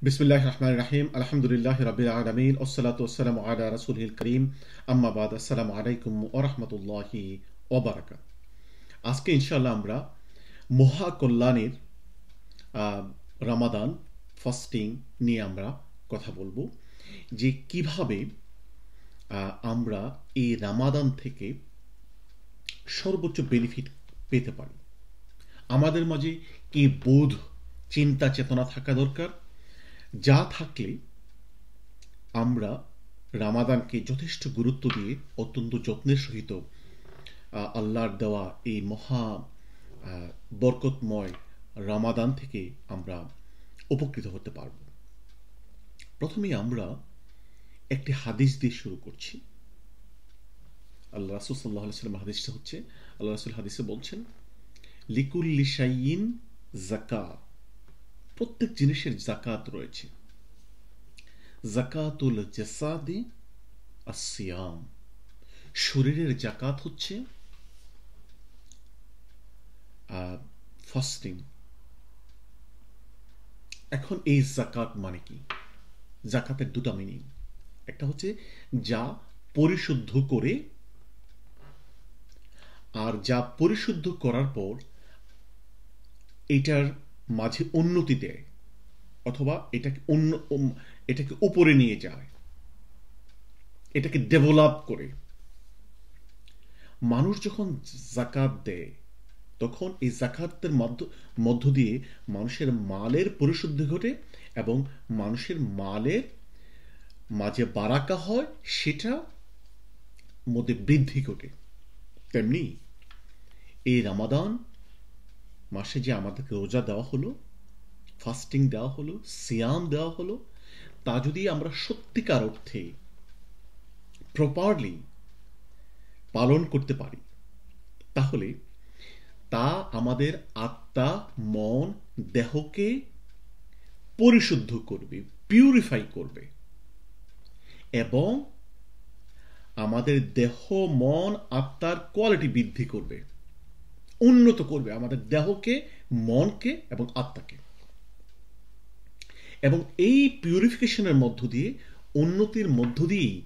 বিসমিল্লাহির রহমানির রহিম আলহামদুলিল্লাহি রাব্বিল আলামিন ওয়াসসালাতু ওয়াসসালামু আলা রাসূলিল কারীম আম্মা বাদ আসসালামু আলাইকুম ওয়া রাহমাতুল্লাহি ওয়া বারাকাতুহু। আজকে ইনশাআল্লাহ আমরা মহাকল্যাণের রমাদান ফাস্টিং নিয়ে আমরা কথা বলবো যে কিভাবে আমরা এই রমাদান থেকে সর্বোচ্চ বেনিফিট পেতে পারি। আমাদের মাঝে কি বোধ চিন্তা চেতনা থাকা দরকার, যা থাকলে আমরা রামাদানকে যথেষ্ট গুরুত্ব দিয়ে অত্যন্ত যত্নের সহিত আল্লাহর দেওয়া এই মহা বরকতময় রামাদান থেকে আমরা উপকৃত হতে পারব। প্রথমে আমরা একটি হাদিস দিয়ে শুরু করছি। আল্লাহ রাসূল সাল্লাল্লাহু আলাইহি ওয়াসাল্লাম হাদিসটা হচ্ছে, আল্লাহ রাসূল হাদিসে বলছেন, লিকুল্লি শাইইন যাকাত, প্রত্যেক জিনিসের যাকাত রয়েছে। যাকাতুল জাসাদি আসিয়াম, শরীরের যাকাত হচ্ছে ফাস্টিং। এখন এই যাকাত মানে কি? যাকাতের দুটো মিনিং। একটা হচ্ছে যা পরিশুদ্ধ করে, আর যা পরিশুদ্ধ করার পর এটার মাঝে উন্নতি দেয় অথবা এটাকে উপরে নিয়ে যায়, এটাকে ডেভেলপ করে। মানুষ যখন যাকাত দেয় তখন এই যাকাতের মধ্য দিয়ে মানুষের মালের পরিশুদ্ধি ঘটে এবং মানুষের মালের মাঝে বারাকা হয়, সেটা মধ্যে বৃদ্ধি ঘটে। তেমনি এই রমাদান মাসে যে আমাদেরকে রোজা দেওয়া হলো, ফাস্টিং দেওয়া হলো, সিয়াম দেওয়া হলো, তা যদি আমরা সত্যিকার অর্থে প্রপারলি পালন করতে পারি তাহলে তা আমাদের আত্মা, মন, দেহকে পরিশুদ্ধ করবে, পিউরিফাই করবে এবং আমাদের দেহ, মন, আত্মার কোয়ালিটি বৃদ্ধি করবে, উন্নত করবে আমাদের দেহকে, মনকে এবং আত্মাকে। এবং এই পিউরিফিকেশনের মধ্য দিয়ে, উন্নতির মধ্য দিয়েই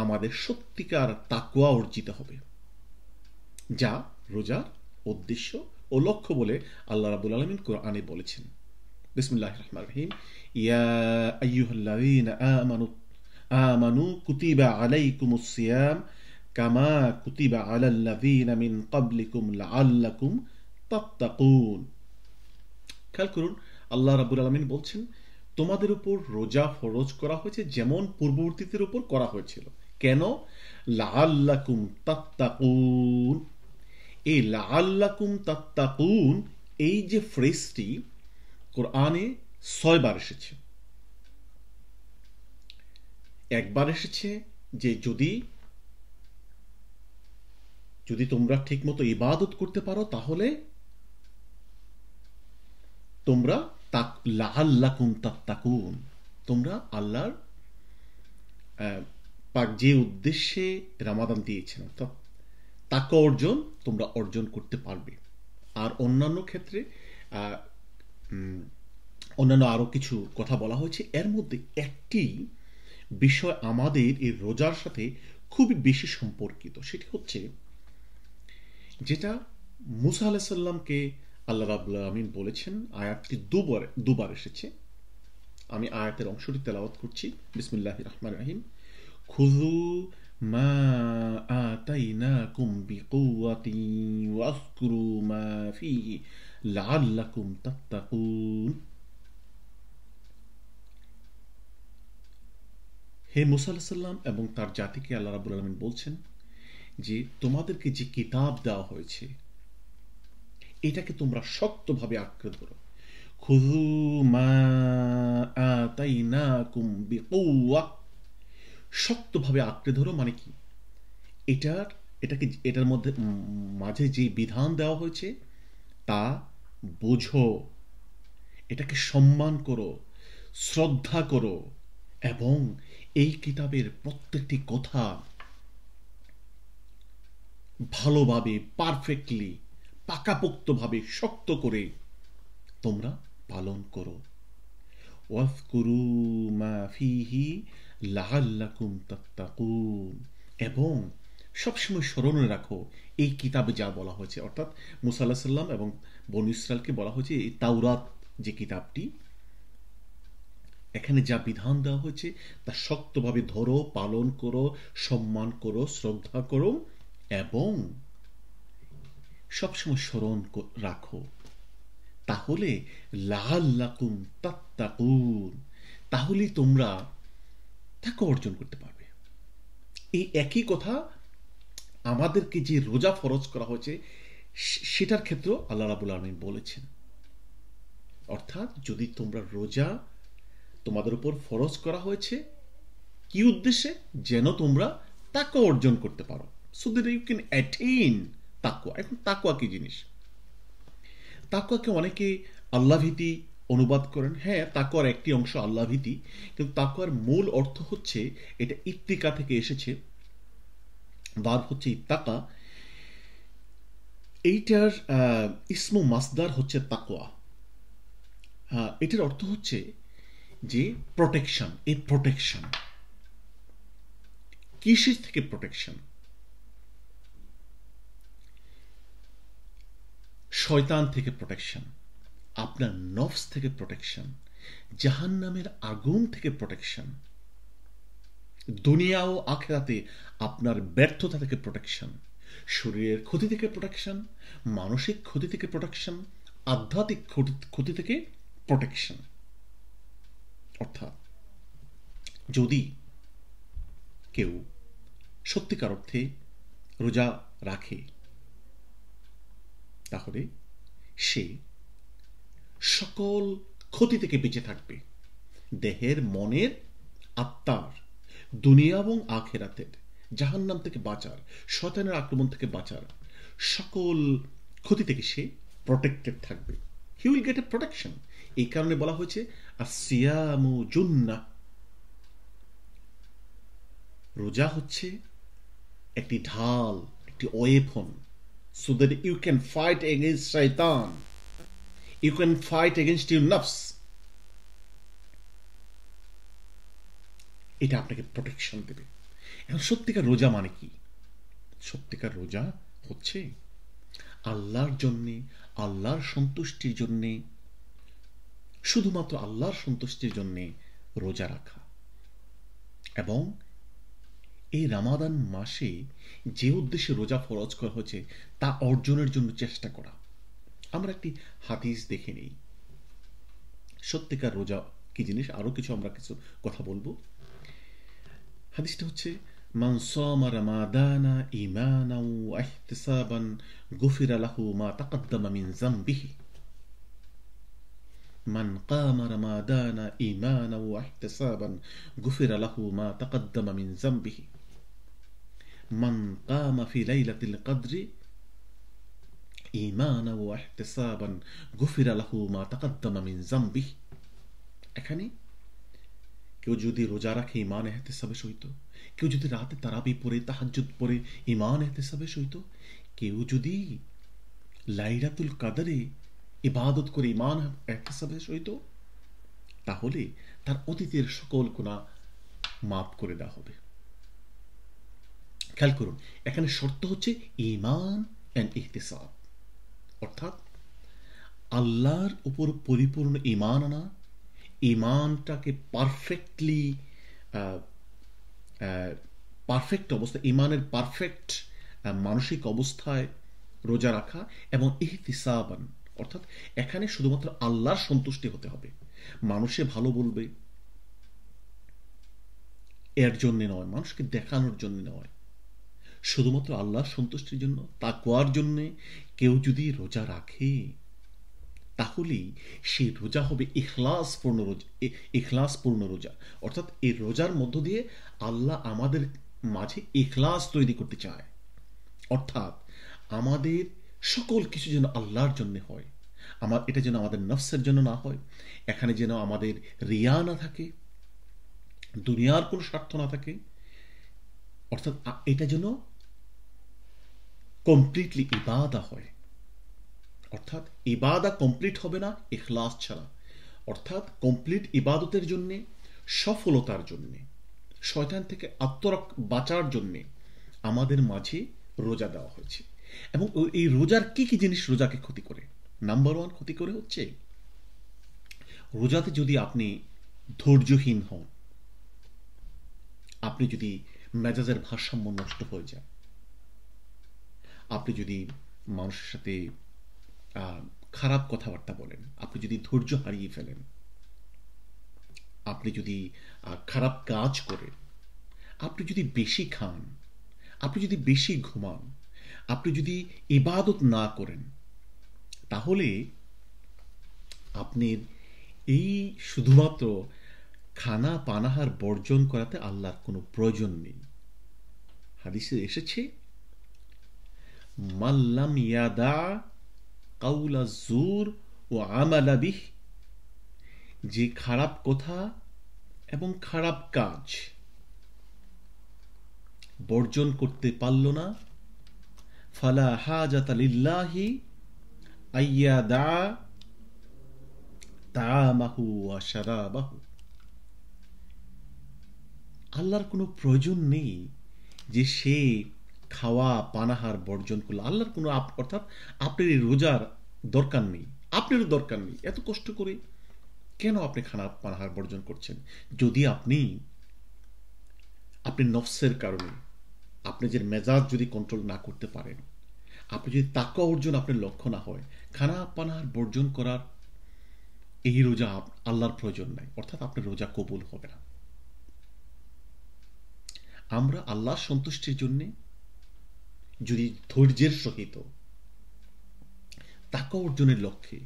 আমাদের সত্যিকার তাকওয়া অর্জিত হবে, যা রোজার উদ্দেশ্য ও লক্ষ্য বলে আল্লাহ রাব্বুল আলামিন কোরআনে বলেছেন। বিসমিল্লাহির রহমানির রহিম, ইয়া আইয়ুহাল্লাযীনা আমানু কুতিবা আলাইকুমুস সিয়াম কামা কুতিবা আলাল্লাযীনা মিন ক্বাবলিকুম লাআল্লাকুম তাত্তাকুন। খেয়াল করুন, আল্লাহ রাব্বুল আলামিন বলছেন, তোমাদের উপর রোজা ফরজ করা হয়েছে যেমন পূর্ববর্তীদের উপর করা হয়েছিল। কেন? লাআল্লাকুম তাত্তাকুন। এই লাআল্লাকুম তাত্তাকুন, এই যে ফ্রেজটি কোরআনে 6 বার এসেছে। একবার এসেছে যে যদি তোমরা ঠিকমতো ইবাদত করতে পারো তাহলে তোমরা লাআল্লাকুম তাত্তাকুন, তোমরা আল্লাহর পাক যে উদ্দেশ্যে রমাদান দিয়েছেন অর্থাৎ তাকওয়া অর্জন তোমরা অর্জন করতে পারবে। আর অন্যান্য ক্ষেত্রে অন্যান্য আরো কিছু কথা বলা হয়েছে। এর মধ্যে একটি বিষয় আমাদের এই রোজার সাথে খুবই বেশি সম্পর্কিত, সেটি হচ্ছে যেটা মুসা আলাইহিস সালামকে আল্লাহ রাব্বুল আলামিন বলেছেন। আয়াতটি দুবার এসেছে। আমি আয়াতের অংশটি তেলাওয়াত করছি। বিসমিল্লাহির রহমানির রহিম, খুযু মা আতাইনাকুম বিকুওয়াতিন ওয়াযকুরু মা ফীহি লাআল্লাকুম তাত্তাকুন। হে মুসা আলাইহিস সালাম এবং তার জাতিকে আল্লাহ রাব্বুল আলামিন বলছেন যে তোমাদেরকে যে কিতাব দেওয়া হয়েছে এটাকে তোমরা শক্তভাবে আঁকড়ে ধরো। খুযু মা আতাইনাকুম বিকুওয়া, শক্তভাবে আঁকড়ে ধরো মানে কি? এটার মধ্যে মাঝে যে বিধান দেওয়া হয়েছে তা বোঝো, এটাকে সম্মান করো, শ্রদ্ধা করো এবং এই কিতাবের প্রত্যেকটি কথা ভালোভাবে, পারফেক্টলি, পাকাপোক্তভাবে, শক্ত করে তোমরা পালন করো। ওয়াজকুরু মা ফিহি লাআল্লাকুম তাত্তাকুন, এবং সবসময় স্মরণে রাখো এই কিতাবে যা বলা হয়েছে, অর্থাৎ মুসা আলাইহিস সালাম এবং বনী ইসরাইলকে বলা হয়েছে এই তাওরাত যে কিতাবটি, এখানে যা বিধান দেওয়া হয়েছে তা শক্তভাবে ধরো, পালন করো, সম্মান করো, শ্রদ্ধা করো এবং সবসময় স্মরণ রাখো, তাহলে লাআল্লাকুম তাত্তাকুন, তাহলেই তোমরা তাকওয়া অর্জন করতে পারবে। এই একই কথা আমাদেরকে যে রোজা ফরজ করা হয়েছে সেটার ক্ষেত্রে আল্লাহ রাব্বুল আলামিন বলেছেন, অর্থাৎ যদি তোমরা রোজা তোমাদের উপর ফরজ করা হয়েছে কি উদ্দেশ্যে, যেন তোমরা তাকওয়া অর্জন করতে পারো, so that you can attain তাকওয়া। এখন তাকওয়া কি জিনিস? তাকওয়াকে অনেকে আল্লাহ ভীতি অনুবাদ করেন। হ্যাঁ, তাকওয়ার একটি অংশ আল্লাহ ভীতি, কিন্তু তাকওয়ার মূল অর্থ হচ্ছে, এটা ইত্তিকা থেকে এসেছে, ভার্ব হচ্ছে ইত্তাকা, এইটার ইসমু মাসদার হচ্ছে তাকওয়া। এটার অর্থ হচ্ছে যে প্রোটেকশন। এই প্রোটেকশন কিসের থেকে? প্রোটেকশন শয়তান থেকে প্রোটেকশন, আপনার নফস থেকে প্রোটেকশন, জাহান্নামের আগুন থেকে প্রোটেকশন, দুনিয়া ও আখিরাতে আপনার ব্যর্থতা থেকে প্রোটেকশন, শরীরের ক্ষতি থেকে প্রোটেকশন, মানসিক ক্ষতি থেকে প্রোটেকশন, আধ্যাত্মিক ক্ষতি থেকে প্রোটেকশন। অর্থাৎ যদি কেউ সত্যিকার অর্থে রোজা রাখে, তাহলে সে সকল ক্ষতি থেকে বেঁচে থাকবে, দেহের, মনের, আত্মার, দুনিয়া এবং আখিরাতের, জাহান্নাম থেকে বাঁচার, শয়তানের আক্রমণ থেকে বাঁচার, সকল ক্ষতি থেকে সে প্রোটেক্টেড থাকবে। He will get A protection. এই কারণে বলা হয়েছে আসিয়ামু জুন্নাহ, রোজা হচ্ছে একটি ঢাল, একটি weapon, so that you can fight against shaitan, you can fight against your nafs, এটা আপনাকে প্রোটেকশন দেবে। এখন সত্যিকার রোজা মানে কি? সত্যিকার রোজা হচ্ছে আল্লাহর জন্যে, আল্লাহর সন্তুষ্টির জন্যে, শুধুমাত্র আল্লাহর সন্তুষ্টির জন্যে রোজা রাখা, এবং এই রমাদান মাসে যে উদ্দেশ্যে রোজা ফরজ করা হয়েছে তা অর্জনের জন্য চেষ্টা করা। আমরা একটি হাদিস দেখে নেই, সত্যিকার রোজা কি জিনিস, আরো কিছু আমরা কিছু কথা বলবো। হাদিসটা হচ্ছে মান সামা রমাদানা ঈমানান ওয়া ইহতিসাবান গুফিরা লাহু মা তাকদ্দামা মিন যামবিহি, মান কামা রমাদানা ঈমানান ওয়া ইহতিসাবান গুফিরা লাহু মা তাকদ্দামা মিন যামবিহি, মান কামা ফি লাইলাতিল কদরি ঈমানান ওয়া ইহতিসাবান গুফিরা লাহু মা তাকদ্দামা মিন যামবিহি। এখানে কেউ যদি রোজা রাখে ঈমান ইহতিসাবের সহিত, কেউ যদি রাতে তারাবি পড়ে, তাহাজ্জুদ পড়ে ঈমান ইহতিসাবের সহিত, কেউ যদি লাইলাতুল কদরে ইবাদত করে ঈমান ইহতিসাবের সহিত, তাহলে তার অতীতের সকল গুনাহ মাফ করে দেওয়া হবে। খেয়াল করুন, এখানে শর্ত হচ্ছে ঈমান এন্ড ইহতিসাব, অর্থাৎ আল্লাহর উপর পরিপূর্ণ ঈমান আনা, ঈমানটাকে পারফেক্ট অবস্থা, ঈমানের পারফেক্ট মানসিক অবস্থায় রোজা রাখা, এবং ইহতিসাবান, অর্থাৎ এখানে শুধুমাত্র আল্লাহর সন্তুষ্টি হতে হবে, মানুষে ভালো বলবে এর জন্য নয়, মানুষকে দেখানোর জন্য নয়, শুধুমাত্র আল্লাহর সন্তুষ্টির জন্য, তাকওয়ার জন্য কেউ যদি রোজা রাখে, তাহলেই সেই রোজা হবে ইখলাসপূর্ণ রোজা। অর্থাৎ এই রোজার মধ্য দিয়ে আল্লাহ আমাদের মাঝে ইখলাস তৈরি করতে চায়, অর্থাৎ আমাদের সকল কিছু যেন আল্লাহর জন্য হয়, এটা যেন আমাদের নফসের জন্য না হয়, এখানে যেন আমাদের রিয়া না থাকে, দুনিয়ার কোনো স্বার্থ না থাকে, অর্থাৎ এটা যেন কমপ্লিটলি ইবাদা হয়। অর্থাৎ ইবাদা কমপ্লিট হবে না ইখলাস ছাড়া, অর্থাৎ কমপ্লিট ইবাদতের জন্য, সফলতার জন্য, শয়তান থেকে বাঁচার জন্য আমাদের মাঝে রোজা দেওয়া হয়েছে। এবং এই রোজার কি কি জিনিস রোজাকে ক্ষতি করে? নাম্বার 1 ক্ষতি করে হচ্ছে, রোজাতে যদি আপনি ধৈর্যহীন হন, আপনি যদি মেজাজের ভারসাম্য নষ্ট হয়ে যায়, আপনি যদি মানুষের সাথে খারাপ কথাবার্তা বলেন, আপনি যদি ধৈর্য হারিয়ে ফেলেন, আপনি যদি খারাপ কাজ করেন, আপনি যদি বেশি খান, আপনি যদি বেশি ঘুমান, আপনি যদি ইবাদত না করেন, তাহলে আপনি এই শুধুমাত্র খানা পানাহার বর্জন করাতে আল্লাহর কোনো প্রয়োজন নেই। হাদিসে এসেছে, মাল্লাম ইয়াদা কাউলা জুর ও আমালা বিহ, যে খারাপ কথা এবং খারাপ কাজ বর্জন করতে পারল না, ফালা হাজাতা লিল্লাহি আইয়াদা তাআমাহু ওয়া শারাবাহু, আল্লাহর কোনো প্রয়োজন নেই যে সে খাওয়া পানাহার বর্জন করলো। আল্লাহর কোনো অর্থাৎ আপনার এই রোজার দরকার নেই, আপনারও দরকার নেই। এত কষ্ট করে কেন আপনি খানা পানাহার বর্জন করছেন? যদি আপনি নফসের কারণে আপনি যে মেজাজ যদি কন্ট্রোল না করতে পারেন, আপনি যদি তাকওয়া অর্জন আপনার লক্ষ্য না হয়, খানা পানাহার বর্জন করার এই রোজা আল্লাহর প্রয়োজন নাই, অর্থাৎ আপনার রোজা কবুল হবে না। আমরা আল্লাহর সন্তুষ্টির জন্য যদি ধৈর্যের সহিত, তাকওয়া অর্জনের লক্ষ্যে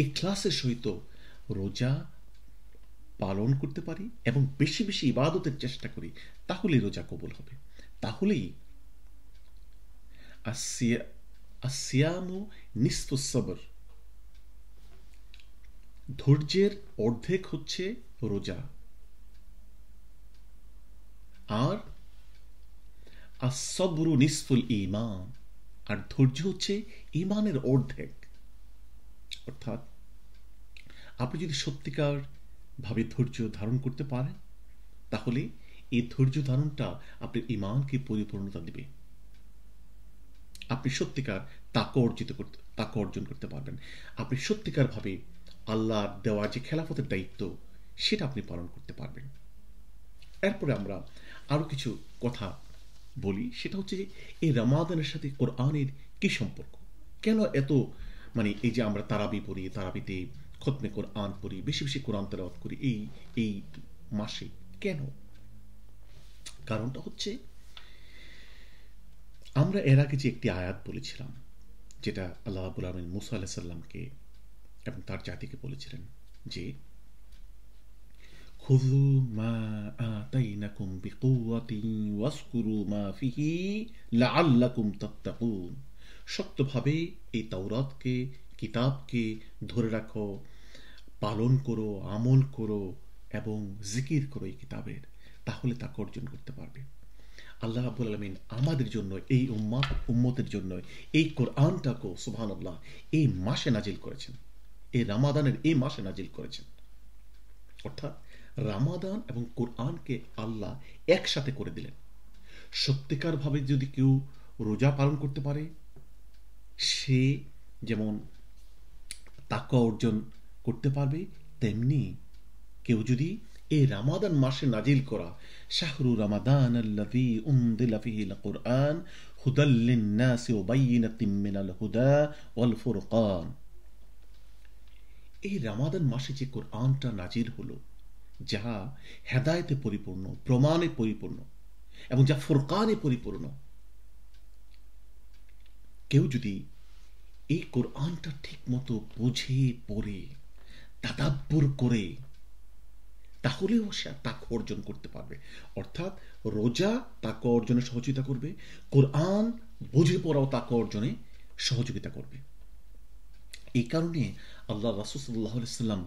ইখলাসের সহিত রোজা পালন করতে পারি এবং বেশি বেশি ইবাদতের চেষ্টা করি, তাহলে রোজা কবুল হবে। তাহলেই আসিয়ামু নিসফুস সবর, ধৈর্যের অর্ধেক হচ্ছে রোজা, আর আসবরু নিসফুল ঈমান, আর ধৈর্য হচ্ছে ঈমানের অর্ধেক। অর্থাৎ আপনি যদি সত্যিকার ভাবে ধৈর্য ধারণ করতে পারেন, তাহলে এই ধৈর্য ধারণটা আপনার ঈমানকে পরিপূর্ণতা দিবে। আপনি সত্যিকার তাকওয়া অর্জন করতে পারবেন। আপনি সত্যিকার ভাবে আল্লাহর দেওয়া যে খেলাফতের দায়িত্ব, সেটা আপনি পালন করতে পারবেন। এরপরে আমরা আরো কিছু কথা বলি, সেটা হচ্ছে যে এই রমাদানের সাথে কোরআনের কি সম্পর্ক, কেন এত এই যে আমরা তারাবি পড়ি, তারাবিতে খতমে কোরআন পড়ি, বেশি বেশি কোরআন তেলাওয়াত করি এই মাসে, কেন? কারণটা হচ্ছে, আমরা এর আগে যে একটি আয়াত বলেছিলাম, যেটা আল্লাহ রাব্বুল আলামিন মুসা আলাইহিস সালামকে এবং তার জাতিকে বলেছিলেন যে খুযু মা আতাইনাকুম বিকুওয়াতিন ওয়াজকুরু মা ফিহি লাআল্লাকুম তাত্তাকুন, শক্তভাবে এই তাওরাতকে, কিতাবকে ধরে রাখো, পালন করো, আমল করো এবং জিকির করো এই কিতাবের, তাহলে তাকে অর্জন করতে পারবে। আল্লাহ রাব্বুল আলামিন আমাদের জন্য, এই উম্মতের জন্য এই কোরআনটাকে সুবহানাল্লাহ এই মাসে নাজিল করেছেন, এই রমাদানের এই মাসে নাজিল করেছেন। অর্থাৎ রমাদান এবং কোরআনকে আল্লাহ একসাথে করে দিলেন। সত্যিকার ভাবে যদি কেউ রোজা পালন করতে পারে, সে যেমন তাকওয়া অর্জন করতে পারবে, তেমনি কেউ যদি এই রমাদান মাসে নাজিল করা শাহরু রমাদান আল্লাযী উনজিলা ফীহিল কুরআন হুদাল লিন-নাসি ওয়া বাইয়িনাতিন মিনাল হুদা ওয়াল ফুরকান, এই রমাদান মাসে যে কোরআনটা নাজিল হলো, যা হেদায়েতে পরিপূর্ণ, প্রমাণে পরিপূর্ণ এবং যা ফুরকানে পরিপূর্ণ, কেউ যদি এই কোরআনটা ঠিক মতো বুঝে পড়ে তাদাব্বুর করে, তাহলেও সে তাকওয়া অর্জন করতে পারবে। অর্থাৎ রোজা তাকওয়া অর্জনে সহযোগিতা করবে, কোরআন বুঝে পড়াও তাকওয়া অর্জনে সহযোগিতা করবে। এই কারণে আল্লাহ রাসূল সাল্লাল্লাহু আলাইহি ওয়াসাল্লাম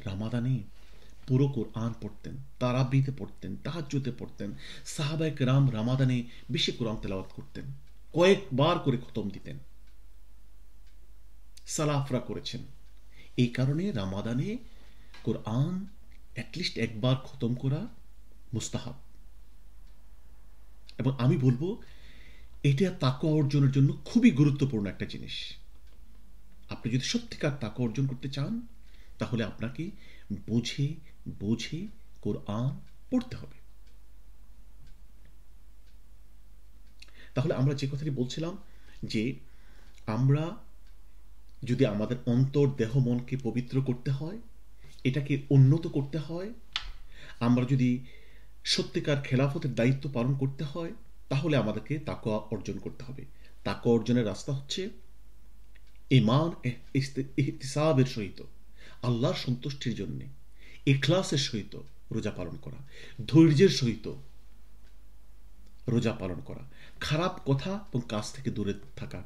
রমাদানে পুরো কোরআন পড়তেন, তারাবিতে পড়তেন, তাহাজ্জুদে পড়তেন। সাহাবায়ে কেরাম রমাদানে বেশি কোরআন তেলাওয়াত করতেন, কয়েকবার করে খতম দিতেন, সালাফরা করেছেন। এই কারণে রমাদানে কোরআন অ্যাটলিস্ট একবার খতম করা মুস্তাহাব। এবং আমি বলবো এটা তাকওয়া অর্জনের জন্য খুবই গুরুত্বপূর্ণ একটা জিনিস। আপনি যদি সত্যিকার তাকওয়া অর্জন করতে চান তাহলে আপনাকে বুঝে বুঝে কোরআন পড়তে হবে। তাহলে আমরা যে কথাটি বলছিলাম যে আমরা যদি আমাদের অন্তর দেহ মনকে পবিত্র করতে হয়, এটাকে উন্নত করতে হয়, আমরা যদি সত্যিকার খেলাফতের দায়িত্ব পালন করতে হয়, তাহলে আমাদেরকে তাকওয়া অর্জন করতে হবে। তাকওয়া অর্জনের রাস্তা হচ্ছে ঈমান ইহতিসাবের সহিত, আল্লাহর সন্তুষ্টির জন্য ইখলাসের সহিত রোজা পালন করা, ধৈর্যের সহিত রোজা পালন করা, খারাপ কথা এবং কাজ থেকে দূরে থাকা,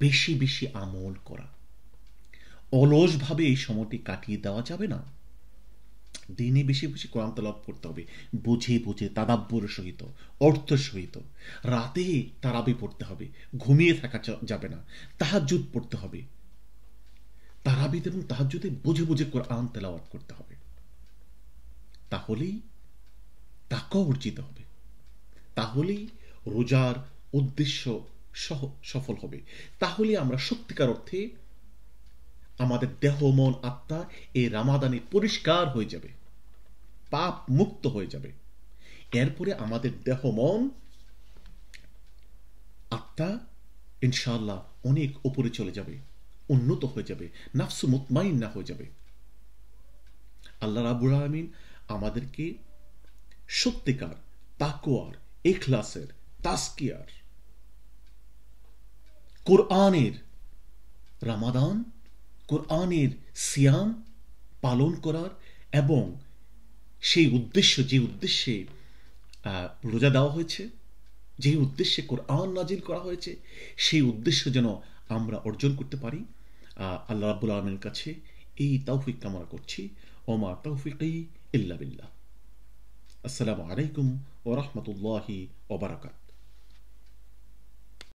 বেশি বেশি আমল করা। অলসভাবে এই সময়টি কাটিয়ে দেওয়া যাবে না। দিনে বেশি বেশি কোরআন তেলাওয়াত করতে হবে, বুঝে বুঝে তাদাব্বুরের সহিত, অর্থের সহিত। রাতে তারাবি পড়তে হবে, ঘুমিয়ে থাকা যাবে না, তাহাজ্জুদ পড়তে হবে। তারাবিতে এবং তাহাজ্জুদে বুঝে বুঝে কোরআন তেলাওয়াত করতে হবে। তাহলেই তাকওয়া অর্জিত হবে, তাহলেই রোজার উদ্দেশ্য সফল হবে, তাহলে আমরা সত্যিকার অর্থে আমাদের দেহ মন আত্মা এই রামাদানে পরিষ্কার হয়ে যাবে, পাপ মুক্ত হয়ে যাবে। এরপরে আমাদের দেহ মন আত্মা ইনশাআল্লাহ অনেক উপরে চলে যাবে, উন্নত হয়ে যাবে, নাফসু মুতমাইন্না হয়ে যাবে। আল্লাহ রাব্বুল আলামিন আমাদেরকে সত্যিকার তাকওয়ার, ইখলাসের, তাজকিয়ার, কোরআনের রামাদান, কোরআনের সিয়াম পালন করার এবং সেই উদ্দেশ্য, যে উদ্দেশ্যে রোজা দেওয়া হয়েছে, যে উদ্দেশ্যে কোরআন নাজিল করা হয়েছে, সেই উদ্দেশ্য যেন আমরা অর্জন করতে পারি। আল্লাহ রাব্বুল আলামিনের কাছে এই তৌফিক কামনা করছি। ওমা তৌফিকি ইল্লা বিল্লাহ। আসসালামু আলাইকুম ওয়া রাহমাতুল্লাহি ওয়া বারাকাতুহু।